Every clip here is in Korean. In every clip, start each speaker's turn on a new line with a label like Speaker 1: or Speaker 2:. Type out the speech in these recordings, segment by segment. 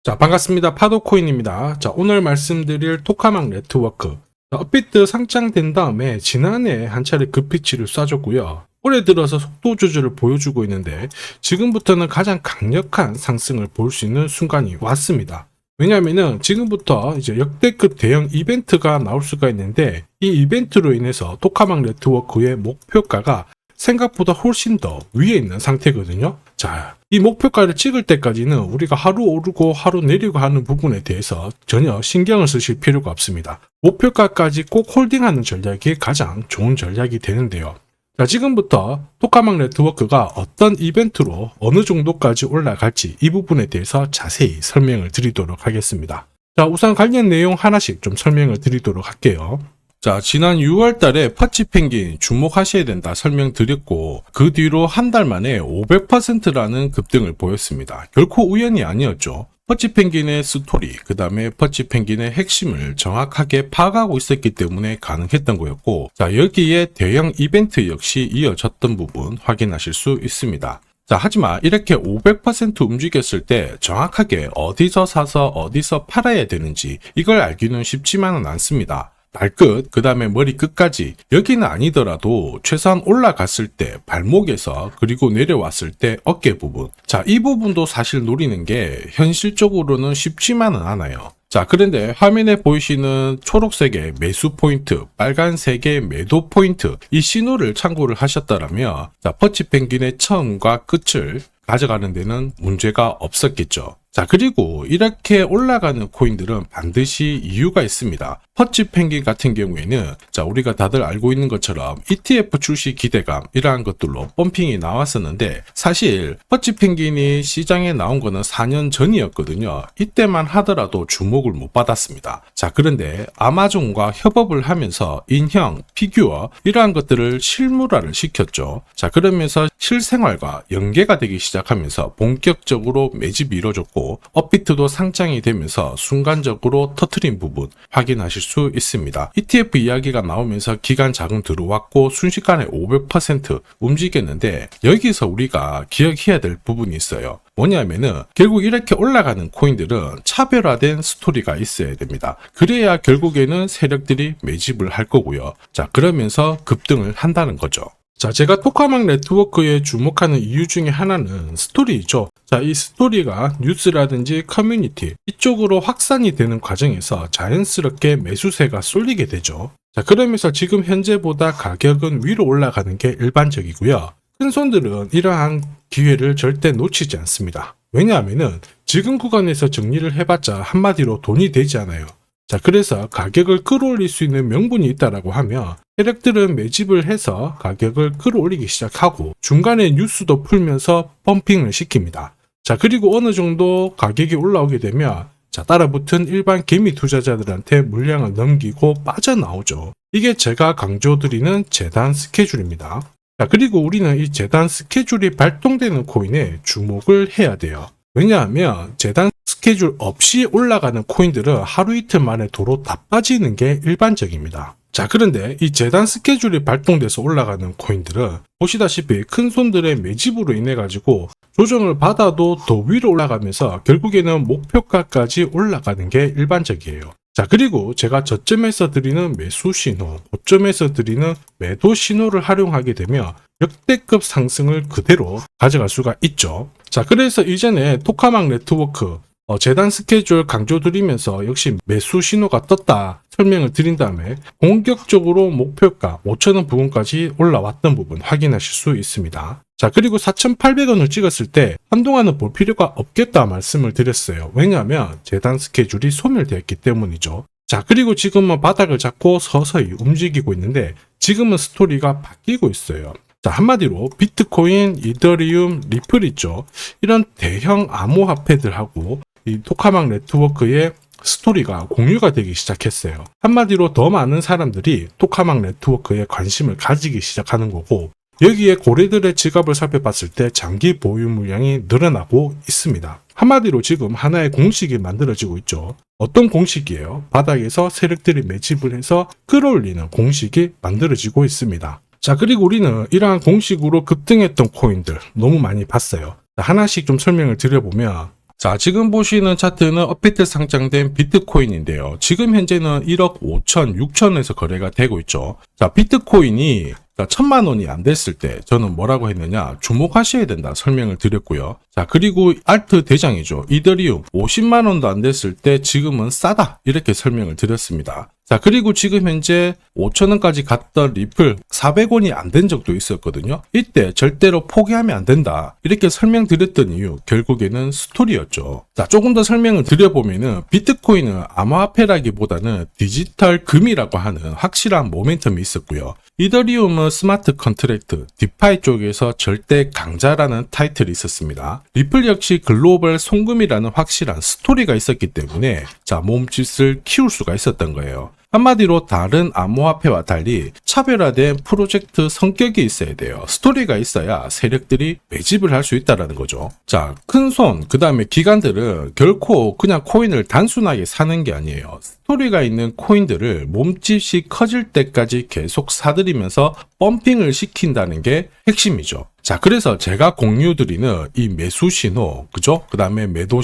Speaker 1: 자, 반갑습니다. 파도코인입니다. 자, 오늘 말씀드릴 토카막 네트워크. 자, 업비트 상장된 다음에 지난해 한 차례 급피치를 쏴줬고요. 올해 들어서 속도 조절을 보여주고 있는데 지금부터는 가장 강력한 상승을 볼 수 있는 순간이 왔습니다. 왜냐하면은 지금부터 이제 역대급 대형 이벤트가 나올 수가 있는데 이 이벤트로 인해서 토카막 네트워크의 목표가가 생각보다 훨씬 더 위에 있는 상태거든요. 자, 이 목표가를 찍을 때까지는 우리가 하루 오르고 하루 내리고 하는 부분에 대해서 전혀 신경을 쓰실 필요가 없습니다. 목표가까지 꼭 홀딩하는 전략이 가장 좋은 전략이 되는데요. 자, 지금부터 토카막 네트워크가 어떤 이벤트로 어느 정도까지 올라갈지 이 부분에 대해서 자세히 설명을 드리도록 하겠습니다. 자, 우선 관련 내용 하나씩 좀 설명을 드리도록 할게요. 자, 지난 6월 달에 퍼치 펭귄 주목하셔야 된다 설명드렸고 그 뒤로 한 달 만에 500%라는 급등을 보였습니다. 결코 우연이 아니었죠. 퍼치 펭귄의 스토리, 그 다음에 퍼치 펭귄의 핵심을 정확하게 파악하고 있었기 때문에 가능했던 거였고, 자, 여기에 대형 이벤트 역시 이어졌던 부분 확인하실 수 있습니다. 자, 하지만 이렇게 500% 움직였을 때 정확하게 어디서 사서 어디서 팔아야 되는지 이걸 알기는 쉽지만은 않습니다. 발끝, 그 다음에 머리 끝까지 여기는 아니더라도 최소한 올라갔을 때 발목에서 그리고 내려왔을 때 어깨 부분, 자, 이 부분도 사실 노리는 게 현실적으로는 쉽지만은 않아요. 자, 그런데 화면에 보이시는 초록색의 매수 포인트, 빨간색의 매도 포인트, 이 신호를 참고를 하셨다면 자, 퍼치 펭귄의 처음과 끝을 가져가는 데는 문제가 없었겠죠. 자, 그리고 이렇게 올라가는 코인들은 반드시 이유가 있습니다. 퍼치 펭귄 같은 경우에는 자, 우리가 다들 알고 있는 것처럼 ETF 출시 기대감 이러한 것들로 펌핑이 나왔었는데 사실 퍼치 펭귄이 시장에 나온 거는 4년 전이었거든요. 이때만 하더라도 주목을 못 받았습니다. 자, 그런데 아마존과 협업을 하면서 인형, 피규어 이러한 것들을 실물화를 시켰죠. 자, 그러면서 실생활과 연계가 되기 시작하면서 본격적으로 매집이 이루어졌고 업비트도 상장이 되면서 순간적으로 터트린 부분 확인하실 수 있습니다. ETF 이야기가 나오면서 기관 자금 들어왔고 순식간에 500% 움직였는데 여기서 우리가 기억해야 될 부분이 있어요. 뭐냐면은 결국 이렇게 올라가는 코인들은 차별화된 스토리가 있어야 됩니다. 그래야 결국에는 세력들이 매집을 할 거고요. 자, 그러면서 급등을 한다는 거죠. 자, 제가 토카막 네트워크에 주목하는 이유 중에 하나는 스토리이죠. 자, 이 스토리가 뉴스라든지 커뮤니티 이쪽으로 확산이 되는 과정에서 자연스럽게 매수세가 쏠리게 되죠. 자, 그러면서 지금 현재보다 가격은 위로 올라가는 게 일반적이고요. 큰 손들은 이러한 기회를 절대 놓치지 않습니다. 왜냐하면은 지금 구간에서 정리를 해봤자 한마디로 돈이 되지 않아요. 자, 그래서 가격을 끌어올릴 수 있는 명분이 있다라고 하면 세력들은 매집을 해서 가격을 끌어올리기 시작하고 중간에 뉴스도 풀면서 펌핑을 시킵니다. 자, 그리고 어느 정도 가격이 올라오게 되면 자, 따라붙은 일반 개미 투자자들한테 물량을 넘기고 빠져나오죠. 이게 제가 강조드리는 재단 스케줄입니다. 자, 그리고 우리는 이 재단 스케줄이 발동되는 코인에 주목을 해야 돼요. 왜냐하면 재단 스케줄 없이 올라가는 코인들은 하루 이틀 만에 도로 다 빠지는 게 일반적입니다. 자, 그런데 이 재단 스케줄이 발동돼서 올라가는 코인들은 보시다시피 큰 손들의 매집으로 인해 가지고 조정을 받아도 더 위로 올라가면서 결국에는 목표가까지 올라가는 게 일반적이에요. 자, 그리고 제가 저점에서 드리는 매수 신호, 고점에서 드리는 매도 신호를 활용하게 되면 역대급 상승을 그대로 가져갈 수가 있죠. 자, 그래서 이전에 토카막 네트워크 재단 스케줄 강조드리면서 역시 매수 신호가 떴다 설명을 드린 다음에 공격적으로 목표가 5,000원 부분까지 올라왔던 부분 확인하실 수 있습니다. 자, 그리고 4,800원을 찍었을 때 한동안은 볼 필요가 없겠다 말씀을 드렸어요. 왜냐하면 재단 스케줄이 소멸되었기 때문이죠. 자, 그리고 지금은 바닥을 잡고 서서히 움직이고 있는데 지금은 스토리가 바뀌고 있어요. 자, 한마디로 비트코인, 이더리움, 리플 있죠. 이런 대형 암호화폐들하고 이 토카막 네트워크의 스토리가 공유가 되기 시작했어요. 한마디로 더 많은 사람들이 토카막 네트워크에 관심을 가지기 시작하는 거고 여기에 고래들의 지갑을 살펴봤을 때 장기 보유 물량이 늘어나고 있습니다. 한마디로 지금 하나의 공식이 만들어지고 있죠. 어떤 공식이에요? 바닥에서 세력들이 매집을 해서 끌어올리는 공식이 만들어지고 있습니다. 자, 그리고 우리는 이러한 공식으로 급등했던 코인들 너무 많이 봤어요. 하나씩 좀 설명을 드려보면 자, 지금 보시는 차트는 업비트 상장된 비트코인인데요. 지금 현재는 1억 5천, 6천에서 거래가 되고 있죠. 자, 비트코인이 1,000만 원이 안 됐을 때 저는 뭐라고 했느냐, 주목하셔야 된다 설명을 드렸고요. 자, 그리고 알트 대장이죠. 이더리움 50만 원도 안 됐을 때 지금은 싸다 이렇게 설명을 드렸습니다. 자, 그리고 지금 현재 5,000원까지 갔던 리플 400원이 안 된 적도 있었거든요. 이때 절대로 포기하면 안 된다 이렇게 설명드렸던 이유, 결국에는 스토리였죠. 자, 조금 더 설명을 드려보면은 비트코인은 암호화폐라기보다는 디지털 금이라고 하는 확실한 모멘텀이 있었고요. 이더리움은 스마트 컨트랙트, 디파이 쪽에서 절대 강자라는 타이틀이 있었습니다. 리플 역시 글로벌 송금이라는 확실한 스토리가 있었기 때문에 자, 몸짓을 키울 수가 있었던 거예요. 한마디로 다른 암호화폐와 달리 차별화된 프로젝트 성격이 있어야 돼요. 스토리가 있어야 세력들이 매집을 할 수 있다는 거죠. 자, 큰손, 그 다음에 기관들은 결코 그냥 코인을 단순하게 사는 게 아니에요. 스토리가 있는 코인들을 몸집이 커질 때까지 계속 사들이면서 펌핑을 시킨다는 게 핵심이죠. 자, 그래서 제가 공유드리는 이 매수 신호, 그죠? 그 다음에 매도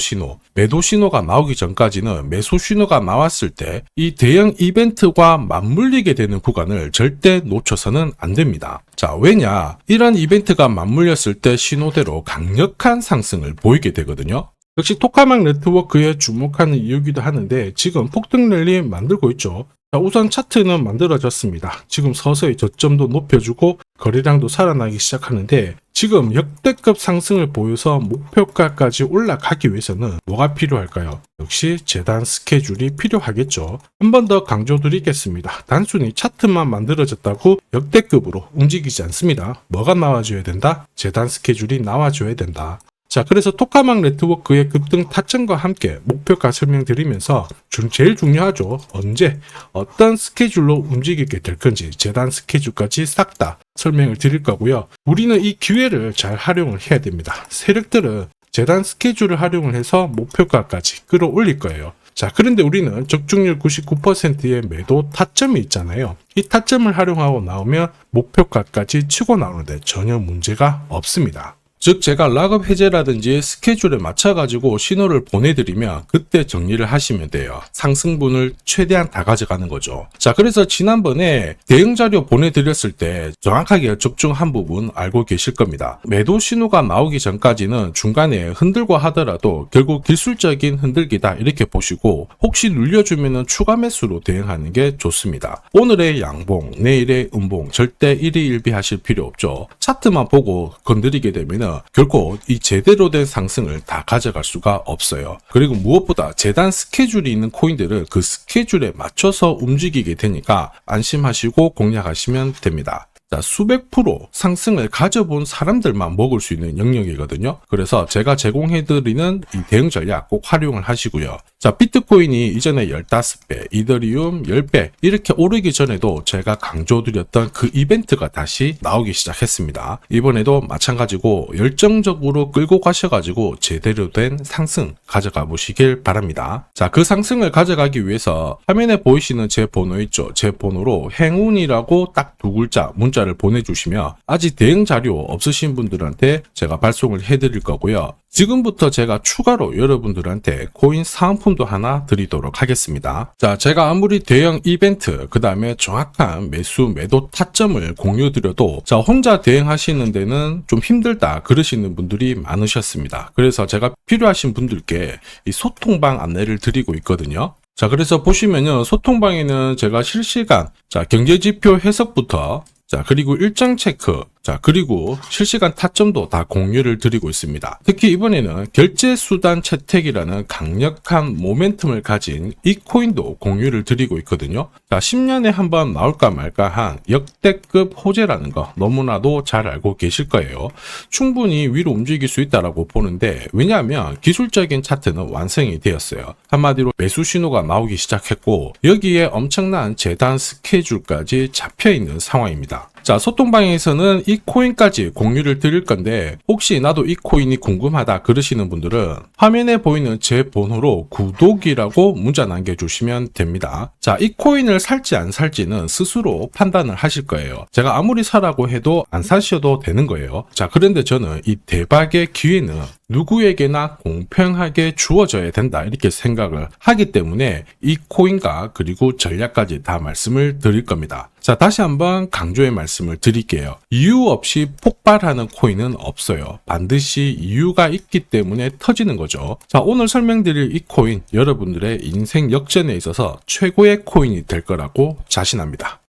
Speaker 1: 신호가 나오기 전까지는 매수 신호가 나왔을 때 이 대형 이벤트와 맞물리게 되는 구간을 절대 놓쳐서는 안 됩니다. 자, 왜냐? 이런 이벤트가 맞물렸을 때 신호대로 강력한 상승을 보이게 되거든요. 역시 토카막 네트워크에 주목하는 이유기도 하는데 지금 폭등 랠리 만들고 있죠. 자, 우선 차트는 만들어졌습니다. 지금 서서히 저점도 높여주고 거래량도 살아나기 시작하는데 지금 역대급 상승을 보여서 목표가까지 올라가기 위해서는 뭐가 필요할까요? 역시 재단 스케줄이 필요하겠죠. 한 번 더 강조드리겠습니다. 단순히 차트만 만들어졌다고 역대급으로 움직이지 않습니다. 뭐가 나와줘야 된다? 재단 스케줄이 나와줘야 된다. 자, 그래서 토카막 네트워크의 급등 타점과 함께 목표가 설명드리면서 제일 중요하죠. 언제, 어떤 스케줄로 움직이게 될 건지 재단 스케줄까지 싹 다 설명을 드릴 거고요. 우리는 이 기회를 잘 활용을 해야 됩니다. 세력들은 재단 스케줄을 활용을 해서 목표가까지 끌어올릴 거예요. 자, 그런데 우리는 적중률 99%의 매도 타점이 있잖아요. 이 타점을 활용하고 나오면 목표가까지 치고 나오는데 전혀 문제가 없습니다. 즉 제가 락업 해제라든지 스케줄에 맞춰가지고 신호를 보내드리면 그때 정리를 하시면 돼요. 상승분을 최대한 다 가져가는 거죠. 자, 그래서 지난번에 대응 자료 보내드렸을 때 정확하게 적중한 부분 알고 계실 겁니다. 매도 신호가 나오기 전까지는 중간에 흔들고 하더라도 결국 기술적인 흔들기다 이렇게 보시고 혹시 눌려주면 추가 매수로 대응하는 게 좋습니다. 오늘의 양봉, 내일의 음봉 절대 일희일비하실 필요 없죠. 차트만 보고 건드리게 되면 결코 이 제대로 된 상승을 다 가져갈 수가 없어요. 그리고 무엇보다 재단 스케줄이 있는 코인들은 그 스케줄에 맞춰서 움직이게 되니까 안심하시고 공략하시면 됩니다. 자, 수백 프로 상승을 가져본 사람들만 먹을 수 있는 영역이거든요. 그래서 제가 제공해드리는 이 대응 전략 꼭 활용을 하시고요. 자, 비트코인이 이전에 15배, 이더리움 10배 이렇게 오르기 전에도 제가 강조드렸던 그 이벤트가 다시 나오기 시작했습니다. 이번에도 마찬가지고 열정적으로 끌고 가셔가지고 제대로 된 상승 가져가 보시길 바랍니다. 자, 그 상승을 가져가기 위해서 화면에 보이시는 제 번호 있죠. 제 번호로 행운이라고 딱 두 글자 문자를 보내주시면 아직 대응 자료 없으신 분들한테 제가 발송을 해드릴 거고요. 지금부터 제가 추가로 여러분들한테 코인 사은품도 하나 드리도록 하겠습니다. 자, 제가 아무리 대형 이벤트, 그 다음에 정확한 매수, 매도 타점을 공유드려도 자, 혼자 대응하시는 데는 좀 힘들다 그러시는 분들이 많으셨습니다. 그래서 제가 필요하신 분들께 이 소통방 안내를 드리고 있거든요. 자, 그래서 보시면요, 소통방에는 제가 실시간 경제지표 해석부터 그리고 일정 체크, 그리고 실시간 타점도 다 공유를 드리고 있습니다. 특히 이번에는 결제수단 채택이라는 강력한 모멘텀을 가진 이 코인도 공유를 드리고 있거든요. 10년에 한 번 나올까 말까 한 역대급 호재라는 거 너무나도 잘 알고 계실 거예요. 충분히 위로 움직일 수 있다고 보는데 왜냐하면 기술적인 차트는 완성이 되었어요. 한마디로 매수 신호가 나오기 시작했고 여기에 엄청난 재단 스케줄까지 잡혀있는 상황입니다. 자, 소통방에서는 이 코인까지 공유를 드릴 건데 혹시 나도 이 코인이 궁금하다 그러시는 분들은 화면에 보이는 제 번호로 구독이라고 문자 남겨주시면 됩니다. 자, 이 코인을 살지 안 살지는 스스로 판단을 하실 거예요. 제가 아무리 사라고 해도 안 사셔도 되는 거예요. 자, 그런데 저는 이 대박의 기회는 누구에게나 공평하게 주어져야 된다 이렇게 생각을 하기 때문에 이 코인과 그리고 전략까지 다 말씀을 드릴 겁니다. 자, 다시 한번 강조의 말씀을 드릴게요. 이유 없이 폭발하는 코인은 없어요. 반드시 이유가 있기 때문에 터지는 거죠. 자, 오늘 설명드릴 이 코인 여러분들의 인생 역전에 있어서 최고의 코인이 될 거라고 자신합니다.